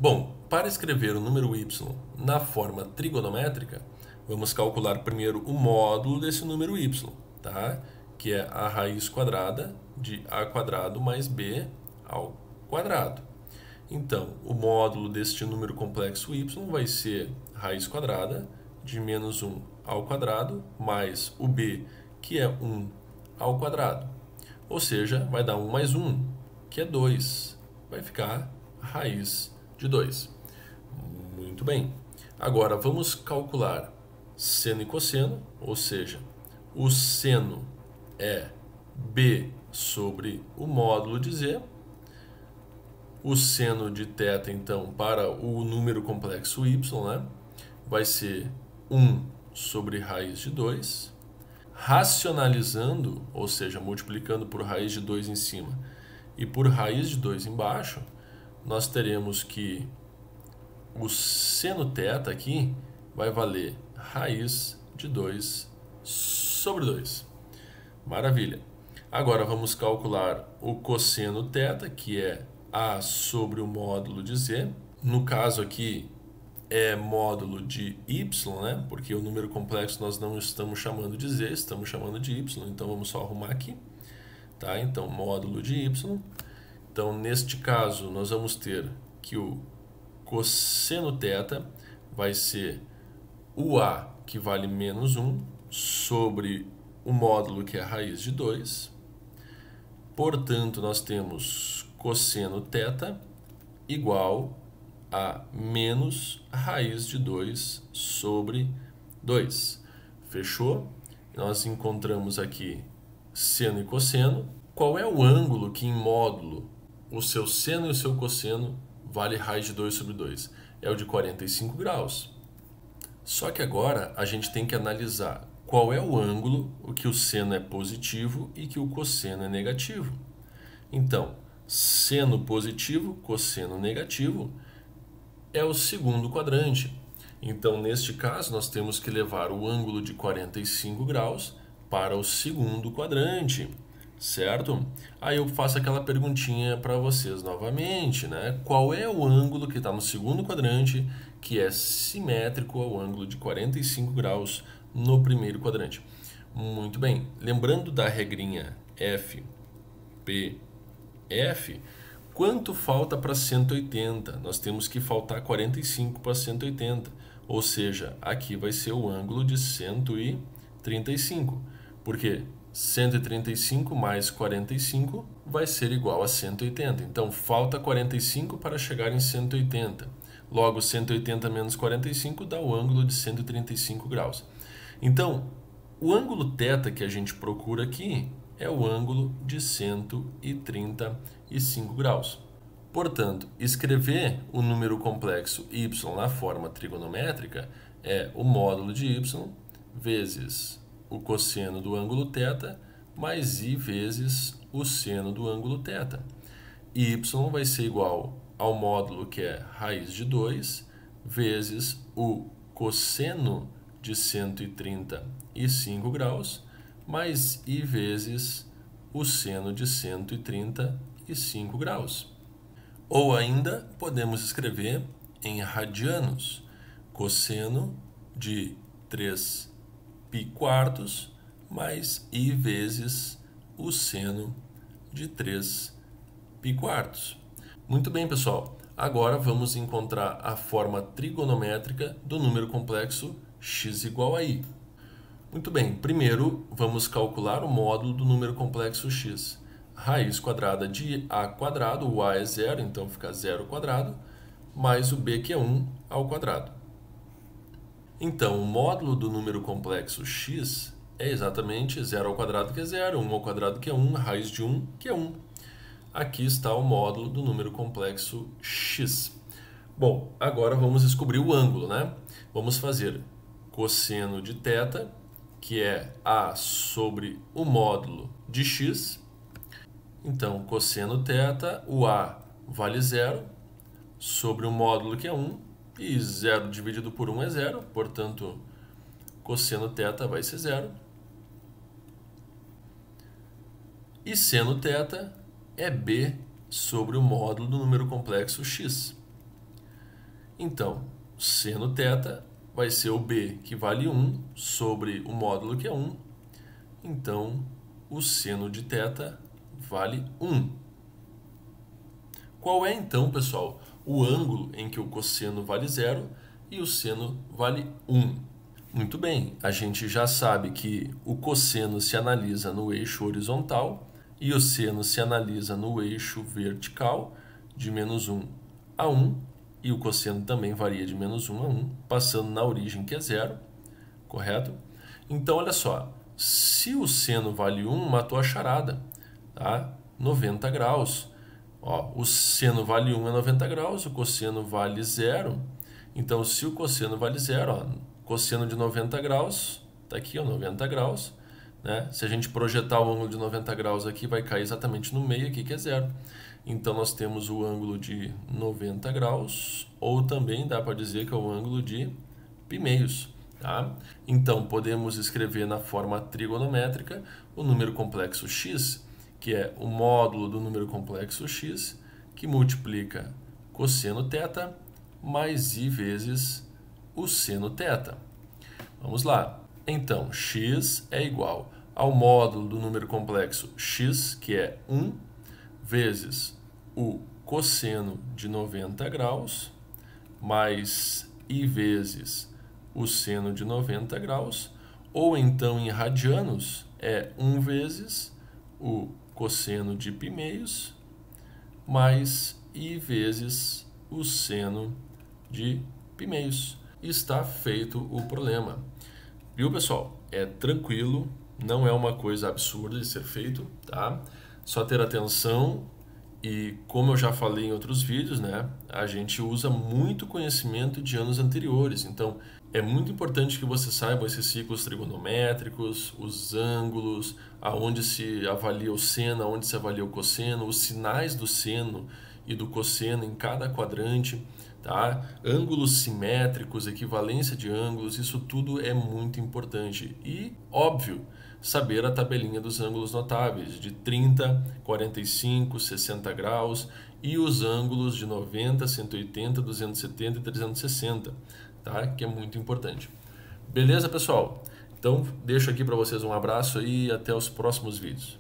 Bom, para escrever o número y na forma trigonométrica, vamos calcular primeiro o módulo desse número y, tá? Que é a raiz quadrada de a quadrado mais b ao quadrado. Então, o módulo deste número complexo y vai ser raiz quadrada de menos 1 ao quadrado mais o b, que é 1 ao quadrado. Ou seja, vai dar 1 mais 1, que é 2. Vai ficar raiz de 2. Muito bem. Agora, vamos calcular seno e cosseno, ou seja, o seno é b sobre o módulo de z. O seno de θ, então, para o número complexo y, né, vai ser 1 sobre raiz de 2. Racionalizando, ou seja, multiplicando por raiz de 2 em cima e por raiz de 2 embaixo, nós teremos que o seno θ aqui vai valer raiz de 2 sobre 2. Maravilha. Agora vamos calcular o cosseno θ, que é a sobre o módulo de z. No caso aqui é módulo de y, né? Porque o número complexo nós não estamos chamando de z, estamos chamando de y. Então vamos só arrumar aqui, tá? Então módulo de y. Então neste caso nós vamos ter que o cosseno θ vai ser o a, que vale menos 1, sobre o módulo, que é a raiz de 2. Portanto, nós temos cosseno θ igual a menos raiz de 2 sobre 2. Fechou? Nós encontramos aqui seno e cosseno. Qual é o ângulo que em módulo o seu seno e o seu cosseno vale raiz de 2 sobre 2? É o de 45 graus. Só que agora a gente tem que analisar qual é o ângulo o que o seno é positivo e que o cosseno é negativo. Então, seno positivo, cosseno negativo, é o segundo quadrante. Então, neste caso, nós temos que levar o ângulo de 45 graus para o segundo quadrante, certo? Aí eu faço aquela perguntinha para vocês novamente, né? Qual é o ângulo que está no segundo quadrante que é simétrico ao ângulo de 45 graus no primeiro quadrante? Muito bem. Lembrando da regrinha F, P, F, quanto falta para 180? Nós temos que faltar 45 para 180, ou seja, aqui vai ser o ângulo de 135, porque 135 mais 45 vai ser igual a 180, então falta 45 para chegar em 180, logo 180 menos 45 dá o ângulo de 135 graus. Então, o ângulo θ que a gente procura aqui é o ângulo de 135 graus. Portanto, escrever o número complexo y na forma trigonométrica é o módulo de y vezes o cosseno do ângulo θ mais i vezes o seno do ângulo θ. Y vai ser igual ao módulo, que é raiz de 2, vezes o cosseno de 135 graus, mais i vezes o seno de 135 graus. Ou ainda podemos escrever em radianos, cosseno de 3π² mais i vezes o seno de 3π². Muito bem, pessoal. Agora vamos encontrar a forma trigonométrica do número complexo x igual a i. Muito bem, primeiro vamos calcular o módulo do número complexo x. Raiz quadrada de a quadrado, o a é 0, então fica 0 ao quadrado, mais o b, que é 1 ao quadrado. Então, o módulo do número complexo x é exatamente 0 ao quadrado, que é 0, 1 ao quadrado, que é 1, raiz de 1, que é 1. Aqui está o módulo do número complexo x. Bom, agora vamos descobrir o ângulo, né? Vamos fazer cosseno de θ, que é a sobre o módulo de x. Então, cosseno θ, o a vale 0, sobre o módulo, que é 1, e 0 dividido por 1 é 0, portanto, cosseno θ vai ser 0. E seno θ é b sobre o módulo do número complexo x. Então, seno θ vai ser o b, que vale 1, sobre o módulo, que é 1. Então, o seno de θ vale 1. Qual é, então, pessoal, o ângulo em que o cosseno vale 0 e o seno vale 1? Muito bem, a gente já sabe que o cosseno se analisa no eixo horizontal e o seno se analisa no eixo vertical, de menos 1 a 1, e o cosseno também varia de menos 1 a 1, passando na origem, que é 0, correto? Então, olha só, se o seno vale 1, matou a charada, tá? 90 graus. Ó, o seno vale 1 é 90 graus, o cosseno vale 0. Então, se o cosseno vale 0, ó, cosseno de 90 graus, tá aqui, ó, 90 graus, né? Se a gente projetar o ângulo de 90 graus aqui, vai cair exatamente no meio aqui, que é 0. Então, nós temos o ângulo de 90 graus, ou também dá para dizer que é o ângulo de π-meios. Tá? Então, podemos escrever na forma trigonométrica o número complexo x, que é o módulo do número complexo x, que multiplica cosseno θ mais i vezes o seno θ. Vamos lá. Então, x é igual ao módulo do número complexo x, que é 1, vezes o cosseno de 90 graus, mais i vezes o seno de 90 graus, ou então em radianos é 1 vezes o cosseno de π-meios, mais i vezes o seno de π-meios. Está feito o problema. Viu, pessoal? É tranquilo, não é uma coisa absurda de ser feito, tá? Só ter atenção e, como eu já falei em outros vídeos, né, a gente usa muito conhecimento de anos anteriores. Então, é muito importante que você saiba esses ciclos trigonométricos, os ângulos, aonde se avalia o seno, aonde se avalia o cosseno, os sinais do seno e do cosseno em cada quadrante, tá? Ângulos simétricos, equivalência de ângulos, isso tudo é muito importante. E, óbvio, saber a tabelinha dos ângulos notáveis de 30, 45, 60 graus e os ângulos de 90, 180, 270 e 360, tá? Que é muito importante. Beleza, pessoal? Então, deixo aqui para vocês um abraço e até os próximos vídeos.